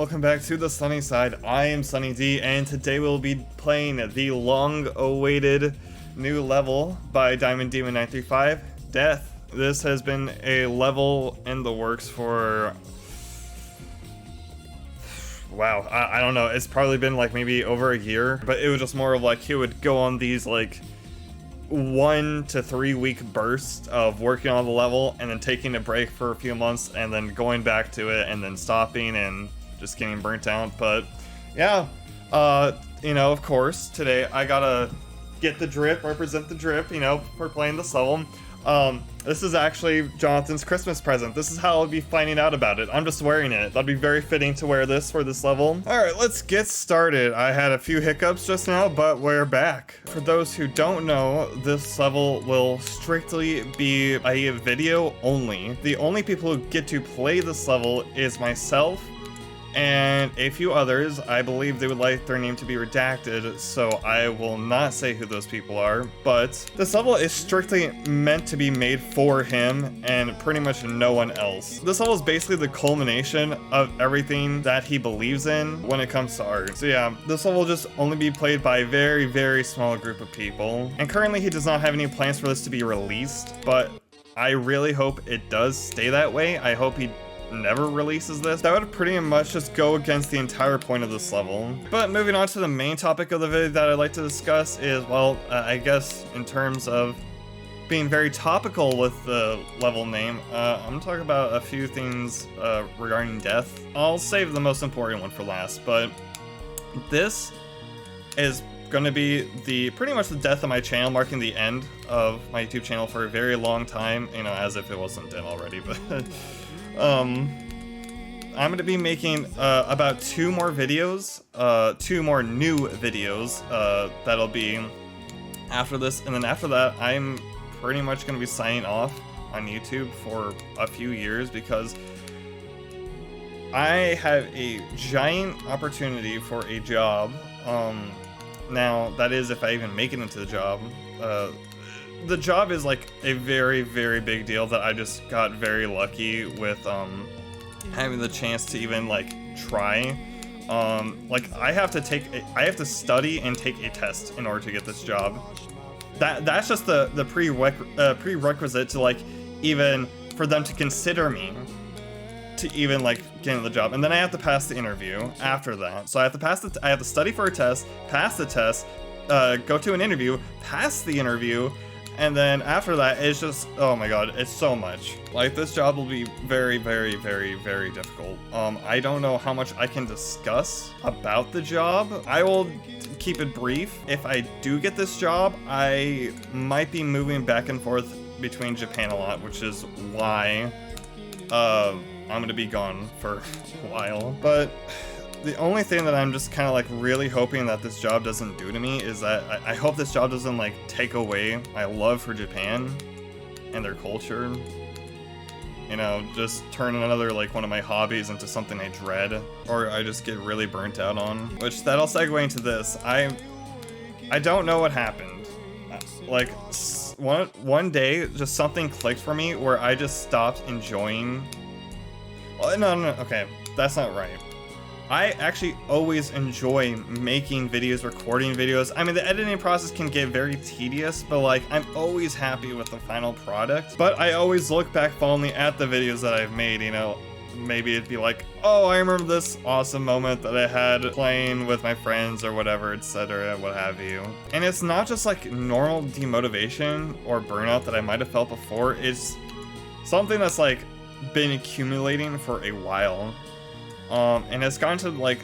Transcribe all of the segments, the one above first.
welcome back to the sunny side. I am Sunny D, and today we'll be playing the long-awaited new level by DiamondDemon935, Death. This has been a level in the works for... wow, I don't know, it's probably been like maybe over a year, but it was just more of like he would go on these like 1 to 3 week bursts of working on the level and then taking a break for a few months and then going back to it and then stopping and just getting burnt out. But yeah, you know, of course today I gotta get the drip, represent the drip, you know, for playing this level. This is actually Jonathan's Christmas present. This is how I'll be finding out about it. I'm just wearing it. That'd be very fitting to wear this for this level. Alright, let's get started. I had a few hiccups just now, but we're back. For those who don't know, this level will strictly be a video only. The only people who get to play this level is myself and a few others. I believe they would like their name to be redacted, so I will not say who those people are. But this level is strictly meant to be made for him and pretty much no one else. This level is basically the culmination of everything that he believes in when it comes to art. So yeah, this level will just only be played by a very, very small group of people. And currently he does not have any plans for this to be released, but I really hope it does stay that way. I hope he never releases this. That would pretty much just go against the entire point of this level. But moving on to the main topic of the video that I'd like to discuss is, well, I guess in terms of being very topical with the level name, I'm gonna talk about a few things regarding death. I'll save the most important one for last, but this is gonna be pretty much the death of my channel, marking the end of my YouTube channel for a very long time, you know, as if it wasn't dead already, but I'm going to be making about 2 more videos, 2 more new videos that'll be after this, and then after that I'm pretty much going to be signing off on YouTube for a few years because I have a giant opportunity for a job. Now that is if I even make it into the job. The job is like a very, very big deal that I just got very lucky with having the chance to even like try. Like I have to study and take a test in order to get this job. That's just the prerequisite to like even for them to consider me to even like get in the job. And then I have to pass the interview after that. So I have to study for a test, pass the test, go to an interview, pass the interview. And then after that, it's just, oh my god, it's so much. Like, this job will be very, very, very, very difficult. I don't know how much I can discuss about the job. I will keep it brief. If I do get this job, I might be moving back and forth between Japan a lot, which is why I'm gonna be gone for a while. But the only thing that I'm just kind of like really hoping that this job doesn't do to me is that I hope this job doesn't like take away my love for Japan and their culture. You know, just turn another like one of my hobbies into something I dread or I just get really burnt out on. Which that'll segue into this. I don't know what happened. Like one day, just something clicked for me where I just stopped enjoying. Oh, no, okay, that's not right. I actually always enjoy making videos, recording videos. I mean, the editing process can get very tedious, but like, I'm always happy with the final product. But I always look back fondly at the videos that I've made, you know. Maybe it'd be like, oh, I remember this awesome moment that I had playing with my friends or whatever, etc., what have you. And it's not just like normal demotivation or burnout that I might have felt before. It's something that's like been accumulating for a while. And it's gotten to like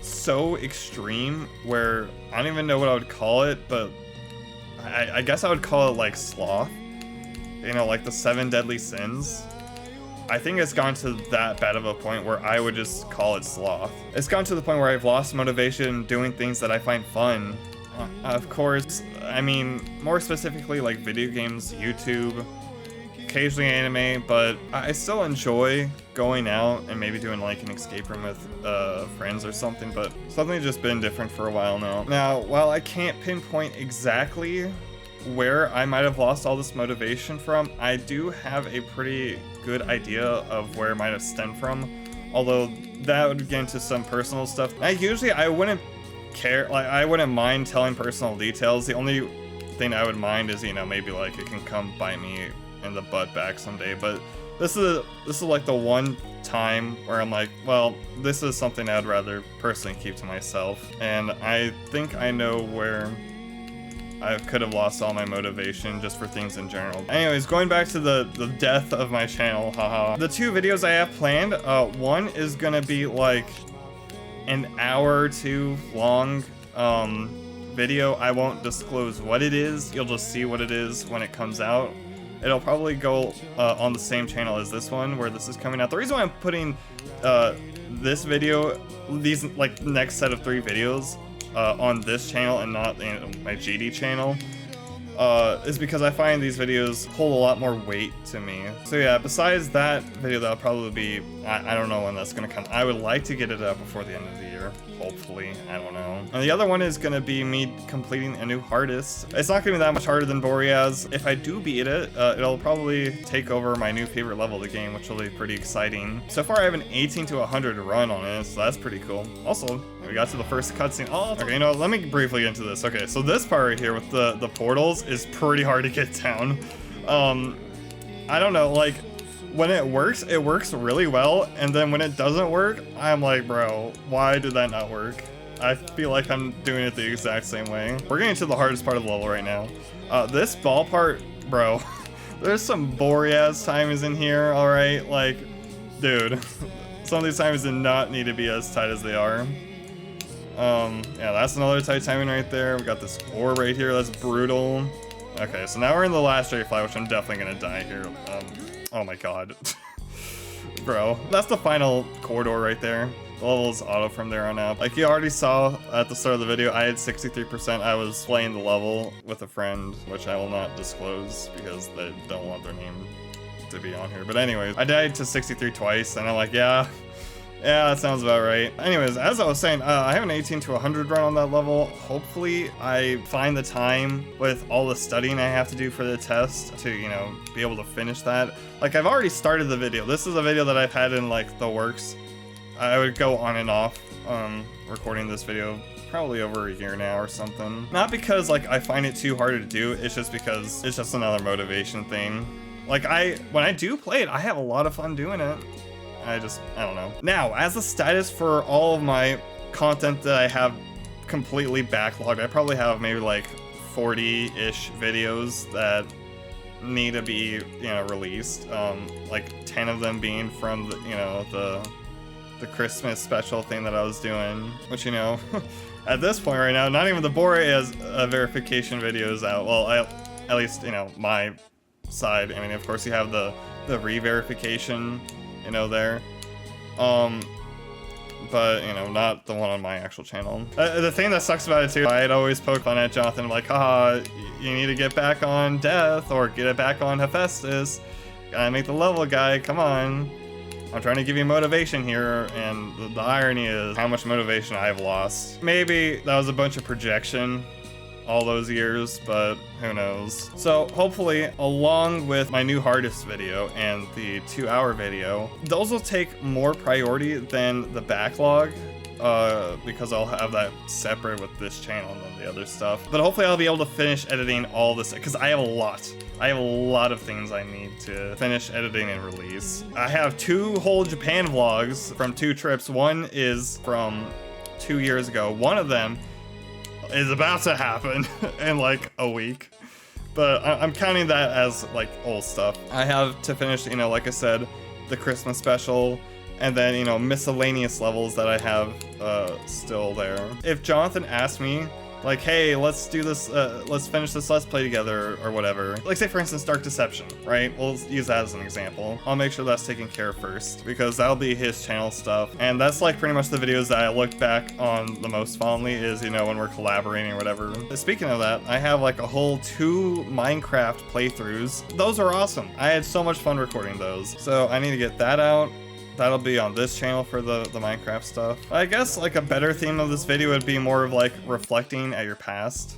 so extreme where I don't even know what I would call it, but I guess I would call it like sloth, you know, like the 7 deadly sins. I think it's gone to that bad of a point where I would just call it sloth. It's gone to the point where I've lost motivation doing things that I find fun. Of course, I mean, more specifically like video games, YouTube, occasionally anime, but I still enjoy going out and maybe doing like an escape room with friends or something, but something's just been different for a while now. Now, while I can't pinpoint exactly where I might have lost all this motivation from, I do have a pretty good idea of where it might have stemmed from, although that would get into some personal stuff. I wouldn't care, like I wouldn't mind telling personal details. The only thing I would mind is, you know, maybe like it can come bite me in the butt back someday. But this is like the one time where I'm like, well, this is something I'd rather personally keep to myself. And I think I know where I could have lost all my motivation just for things in general. Anyways, going back to the death of my channel, haha. The 2 videos I have planned, one is gonna be like an hour or 2 long video. I won't disclose what it is. You'll just see what it is when it comes out. It'll probably go on the same channel as this one, where this is coming out. The reason why I'm putting this video, these like next set of 3 videos on this channel and not in my GD channel, is because I find these videos hold a lot more weight to me. So yeah, besides that video, that'll probably be, I don't know when that's gonna come. I would like to get it up before the end of the year, hopefully. I don't know. And the other one is gonna be me completing a new hardest. It's not gonna be that much harder than Boreas. If I do beat it, it'll probably take over my new favorite level of the game, which will be pretty exciting. So far I have an 18 to 100 run on it, so that's pretty cool. Also, we got to the first cutscene. Oh, okay, you know, let me briefly get into this. Okay, so this part right here with the portals is pretty hard to get down. I don't know, like, when it works really well, and then when it doesn't work, I'm like, bro, why did that not work? I feel like I'm doing it the exact same way. We're getting to the hardest part of the level right now. This ball part, bro, there's some Boreas timings in here, alright? Like, dude, some of these timings did not need to be as tight as they are. Yeah, that's another tight timing right there. We got this orb right here, that's brutal. Okay, so now we're in the last straight fly, which I'm definitely gonna die here. Oh my god. Bro, that's the final corridor right there. The level's auto from there on out. Like you already saw at the start of the video, I had 63%. I was playing the level with a friend, which I will not disclose because they don't want their name to be on here. But anyways, I died to 63 twice, and I'm like, yeah, that sounds about right. Anyways, as I was saying, I have an 18 to 100 run on that level. Hopefully, I find the time with all the studying I have to do for the test to, you know, be able to finish that. Like, I've already started the video. This is a video that I've had in, like, the works. I would go on and off recording this video probably over a year now or something. Not because, like, I find it too hard to do. It's just because it's just another motivation thing. Like, when I do play it, I have a lot of fun doing it. I don't know. Now, as the status for all of my content that I have completely backlogged, I probably have maybe like 40-ish videos that need to be, you know, released. Like 10 of them being from the, you know, the Christmas special thing that I was doing, which, you know, at this point right now, not even the Boreas verification video is out. Well, at least, you know, my side. I mean, of course, you have the re-verification, you know, there, but, you know, not the one on my actual channel. The thing that sucks about it too, I'd always poke fun at Jonathan, like, haha, you need to get back on Death or get it back on Hephaestus. Gotta make the level, guy, come on. I'm trying to give you motivation here, and the irony is how much motivation I've lost. Maybe that was a bunch of projection all those years, but who knows. So hopefully, along with my new hardest video and the 2-hour video, those will take more priority than the backlog, because I'll have that separate with this channel than the other stuff. But hopefully I'll be able to finish editing all this, because I have a lot of things I need to finish editing and release. I have 2 whole Japan vlogs from 2 trips. One is from 2 years ago. One of them is about to happen in like a week, but I'm counting that as like old stuff. I have to finish, you know, like I said, the Christmas special, and then, you know, miscellaneous levels that I have still there. If Jonathan asked me, like, hey, let's do this, let's finish this Let's Play together or whatever. Like, say for instance, Dark Deception, right? We'll use that as an example. I'll make sure that's taken care of first, because that'll be his channel stuff. And that's like pretty much the videos that I look back on the most fondly is, you know, when we're collaborating or whatever. Speaking of that, I have like a whole 2 Minecraft playthroughs. Those are awesome. I had so much fun recording those. So I need to get that out. That'll be on this channel for the Minecraft stuff. I guess like a better theme of this video would be more of like reflecting at your past.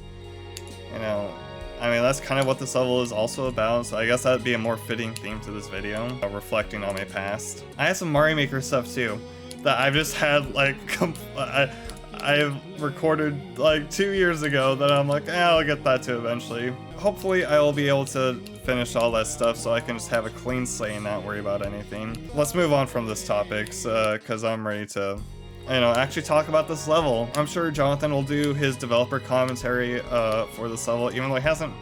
You know, I mean, that's kind of what this level is also about, so I guess that'd be a more fitting theme to this video, reflecting on my past. I have some Mario Maker stuff too. that I've just had like I've recorded like 2 years ago that I'm like, I'll get that to eventually. Hopefully I will be able to finish all that stuff so I can just have a clean slate and not worry about anything. Let's move on from this topic, because I'm ready to, actually talk about this level. I'm sure Jonathan will do his developer commentary for this level, even though he hasn't.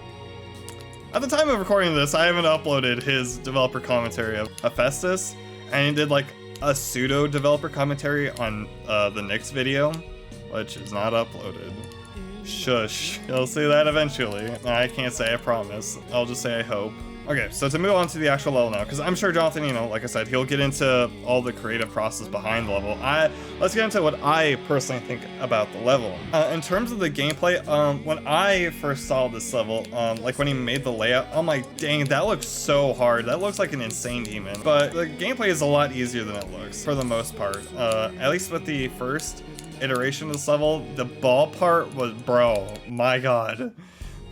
At the time of recording this, I haven't uploaded his developer commentary of Hephaestus, and he did like a pseudo developer commentary on the Nyx video, which is not uploaded. Shush. You'll see that eventually. I can't say I promise. I'll just say I hope. Okay, so to move on to the actual level now, because I'm sure Jonathan, like I said, he'll get into all the creative process behind the level. Let's get into what I personally think about the level. In terms of the gameplay, when I first saw this level, like when he made the layout, I'm like, dang, that looks so hard. That looks like an insane demon. But the gameplay is a lot easier than it looks, for the most part. At least with the first iteration of this level, the ball part was, bro, my god.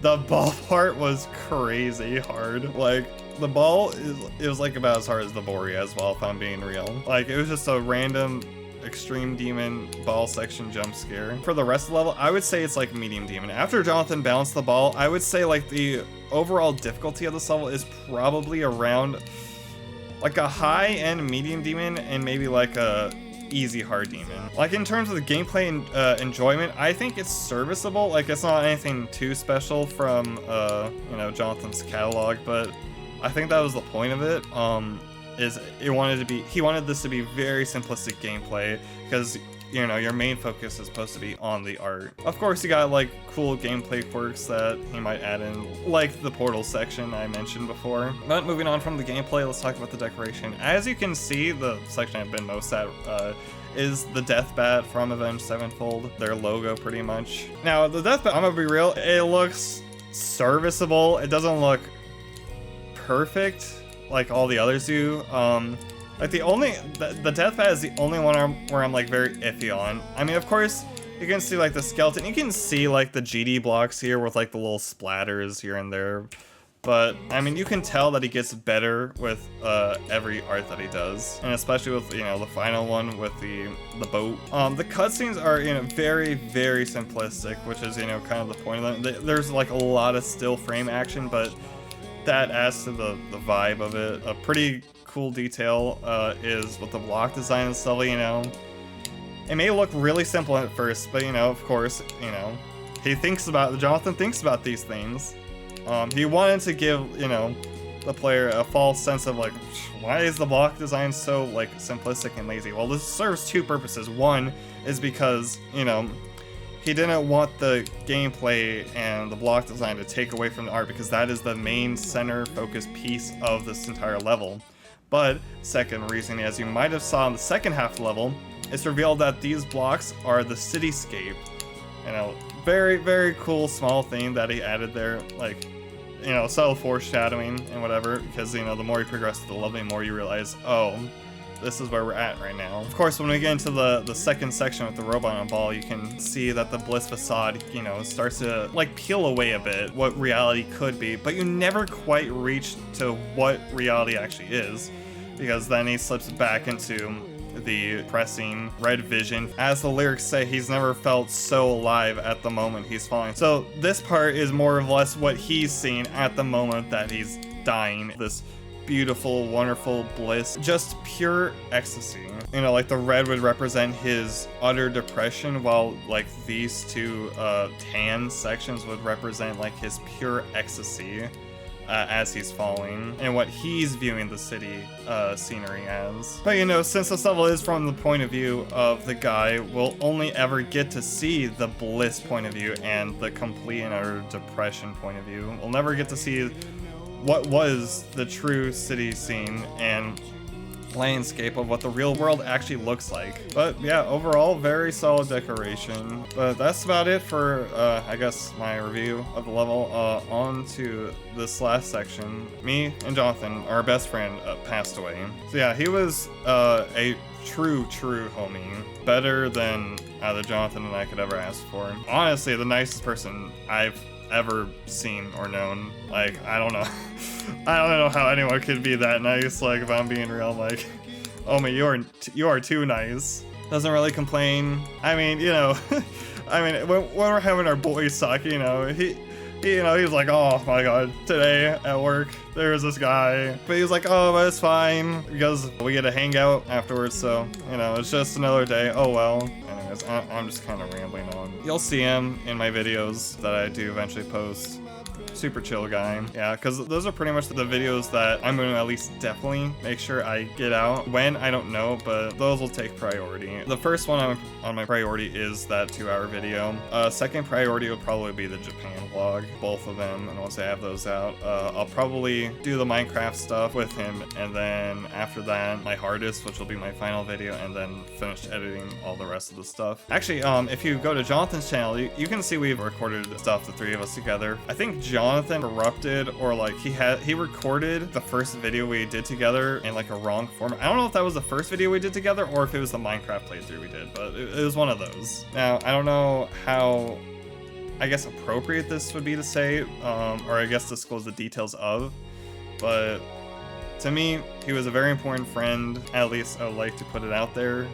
The ball part was crazy hard. Like, the ball, it was like about as hard as the Bori as well, if I'm being real. Like, it was just a random extreme demon ball section jump scare. For the rest of the level, I would say it's like medium demon. After Jonathan balanced the ball, I would say like the overall difficulty of this level is probably around like a high and medium demon and maybe like a easy hard demon. Like in terms of the gameplay and enjoyment, I think it's serviceable. Like it's not anything too special from Jonathan's catalog, but I think that was the point of it. He wanted this to be very simplistic gameplay because your main focus is supposed to be on the art. Of course, you got like cool gameplay quirks that he might add in, like the portal section I mentioned before. But moving on from the gameplay, let's talk about the decoration. As you can see, the section I've been most at is the Death Bat from Avenged Sevenfold, their logo pretty much. Now, the Death Bat, I'm gonna be real, it looks serviceable. It doesn't look perfect like all the others do. Like the Death Bat is the only one where I'm like very iffy on. I mean, of course, you can see like the skeleton. You can see like the GD blocks here with like the little splatters here and there. But I mean, you can tell that he gets better with every art that he does, and especially with the final one with the boat. The cutscenes are very, very simplistic, which is kind of the point of them. There's like a lot of still frame action, but that adds to the vibe of it. A pretty cool detail is with the block design and stuff. It may look really simple at first, but of course, Jonathan thinks about these things. He wanted to give the player a false sense of like, why is the block design so like simplistic and lazy? Well, this serves two purposes. One is because he didn't want the gameplay and the block design to take away from the art, because that is the main center focus piece of this entire level. But second reason, as you might have saw in the second half of the level, it's revealed that these blocks are the cityscape. Very, very cool small thing that he added there, like, subtle foreshadowing and whatever, because, the more you progress through the level, the more you realize, oh, this is where we're at right now. Of course, when we get into the second section with the robot on ball, you can see that the Bliss facade, starts to, like, peel away a bit what reality could be, but you never quite reach to what reality actually is, because then he slips back into the pressing red vision. As the lyrics say, he's never felt so alive at the moment he's falling. So this part is more or less what he's seeing at the moment that he's dying. This beautiful, wonderful bliss, just pure ecstasy. Like the red would represent his utter depression, while like these two tan sections would represent like his pure ecstasy as he's falling, and what he's viewing the city scenery as. But since this level is from the point of view of the guy, we'll only ever get to see the bliss point of view and the complete and utter depression point of view. We'll never get to see what was the true city scene and landscape of what the real world actually looks like. But yeah, overall, very solid decoration. But that's about it for, I guess, my review of the level. On to this last section. Me and Jonathan, our best friend, passed away. So yeah, he was a true homie. Better than either Jonathan and I could ever ask for. Honestly, the nicest person I've ever seen or known. Like, I don't know. I don't know how anyone could be that nice, like, if I'm being real. Like, Oh man, you are too nice. Doesn't really complain. I mean, you know, I mean, when we're having our boys talk, you know, he's like, oh my god, today at work, there's this guy. But he's like, oh, but it's fine, because we get to hang out afterwards, so, you know, it's just another day. Oh well. Anyways, I'm just kind of rambling on. You'll see him in my videos that I do eventually post. Super chill guy. Yeah, because those are pretty much the videos that I'm going to at least definitely make sure I get out. When, I don't know, but those will take priority. The first one on my priority is that 2-hour video. Second priority will probably be the Japan vlog, both of them, and once I have those out, I'll probably do the Minecraft stuff with him, and then after that, my hardest, which will be my final video, and then finish editing all the rest of the stuff. Actually, if you go to Jonathan's channel, you can see we've recorded stuff, the three of us together. I think Jonathan erupted, or like he recorded the first video we did together in like a wrong format. I don't know if that was the first video we did together or if it was the Minecraft playthrough we did, but it was one of those. Now, I don't know how, I guess, appropriate this would be to say, or I guess disclose the details of, but to me, he was a very important friend. At least I would like to put it out there,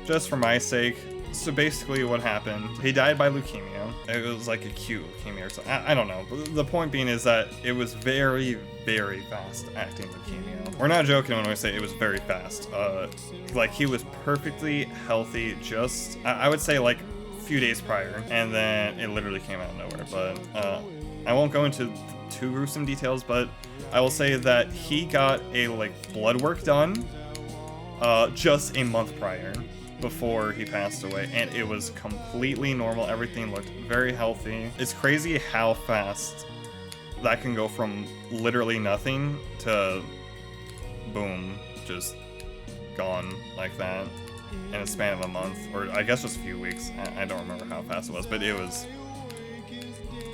just for my sake. So basically what happened, he died by leukemia. It was like acute leukemia or something. I don't know. The point being is that it was very, very fast acting leukemia. We're not joking when we say it was very fast. Like he was perfectly healthy just, I would say like a few days prior. And then it literally came out of nowhere. But I won't go into too gruesome details, but I will say that he got a like blood work done just a month prior, before he passed away, and it was completely normal. Everything looked very healthy. It's crazy how fast that can go from literally nothing to boom, just gone like that in a span of a month, or I guess just a few weeks. I don't remember how fast it was, but it was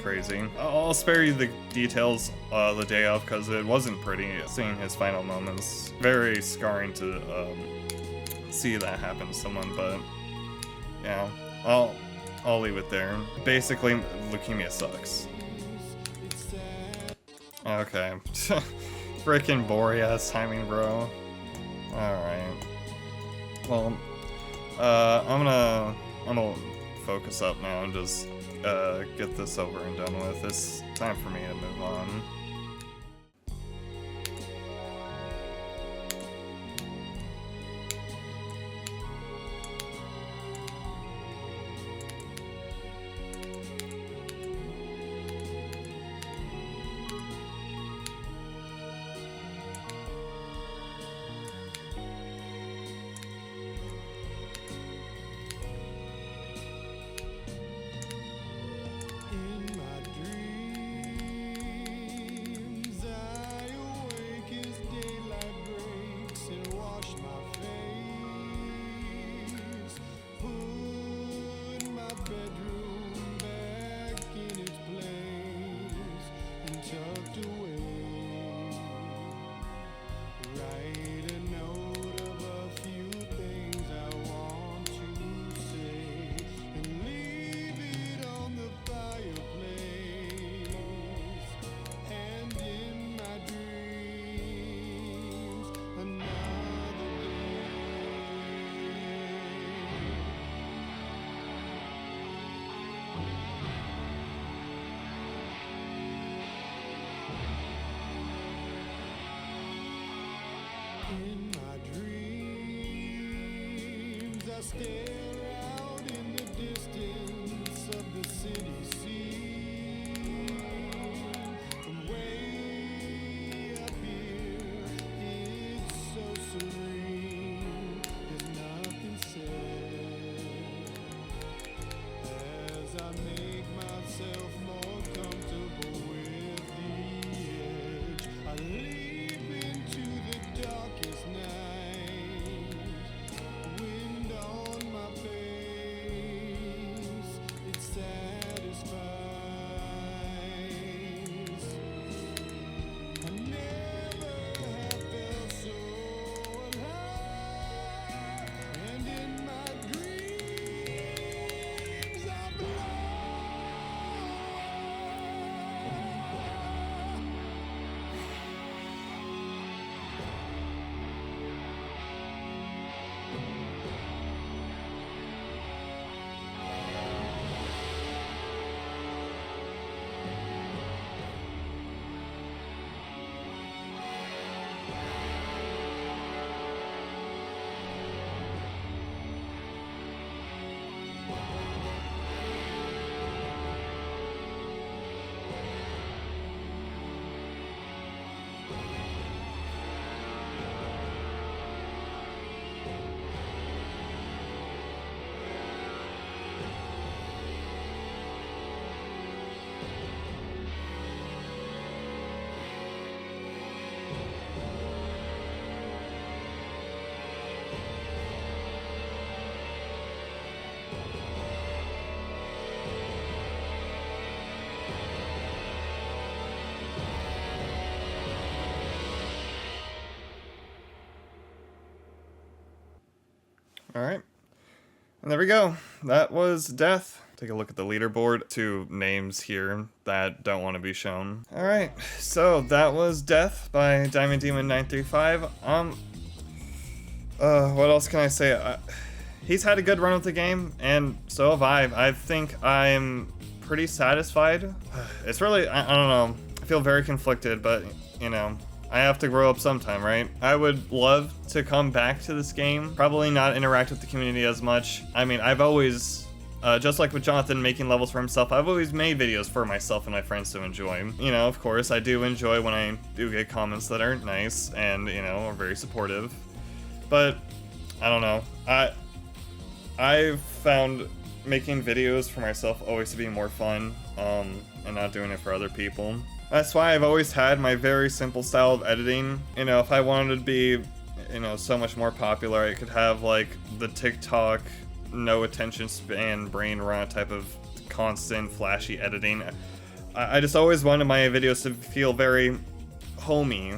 crazy. I'll spare you the details the day of, because it wasn't pretty seeing his final moments. Very scarring to see that happen to someone, but yeah, I'll leave it there. Basically, leukemia sucks. Okay. Frickin' boring-ass timing, bro. Alright. Well, I'm gonna focus up now and just get this over and done with. It's time for me to move on. In my dreams, I stare out in the distance of the city scene. From way up here, it's so serene. There's nothing said as I make myself more comfortable with the edge. I leap into the darkest night, wind on my face. Alright. And there we go. That was Death. Take a look at the leaderboard. 2 names here that don't want to be shown. Alright, so that was Death by DiamondDemon935. What else can I say? He's had a good run with the game, and so have I. I think I'm pretty satisfied. It's really, I don't know. I feel very conflicted, but, you know, I have to grow up sometime, right? I would love to come back to this game. Probably not interact with the community as much. I mean, I've always, just like with Jonathan making levels for himself, I've always made videos for myself and my friends to enjoy. You know, of course, I do enjoy when I do get comments that are nice and, you know, are very supportive. But, I don't know. I've found making videos for myself always to be more fun, and not doing it for other people. That's why I've always had my very simple style of editing. You know, if I wanted to be, you know, so much more popular, I could have, like, the TikTok, no attention span, brain rot type of constant, flashy editing. I just always wanted my videos to feel very homey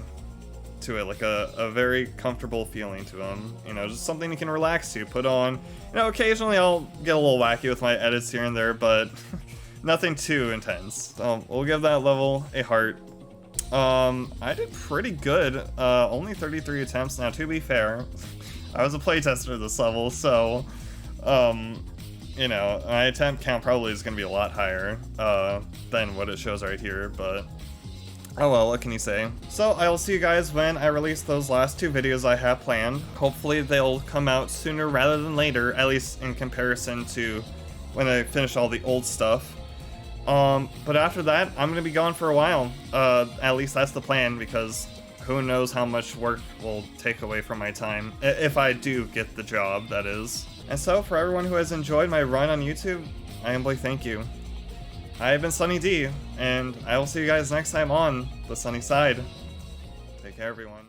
to it, like a very comfortable feeling to them. You know, just something you can relax to, put on. You know, occasionally I'll get a little wacky with my edits here and there, but nothing too intense. We'll give that level a heart. I did pretty good. Only 33 attempts. Now, to be fair, I was a playtester this level, so, you know, my attempt count probably is going to be a lot higher than what it shows right here, but oh well, what can you say? So I will see you guys when I release those last 2 videos I have planned. Hopefully they'll come out sooner rather than later, at least in comparison to when I finish all the old stuff. But after that, I'm gonna be gone for a while. At least that's the plan, because who knows how much work will take away from my time. If I do get the job, that is. And so, for everyone who has enjoyed my run on YouTube, I humbly thank you. I have been Sunny D, and I will see you guys next time on the sunny side. Take care, everyone.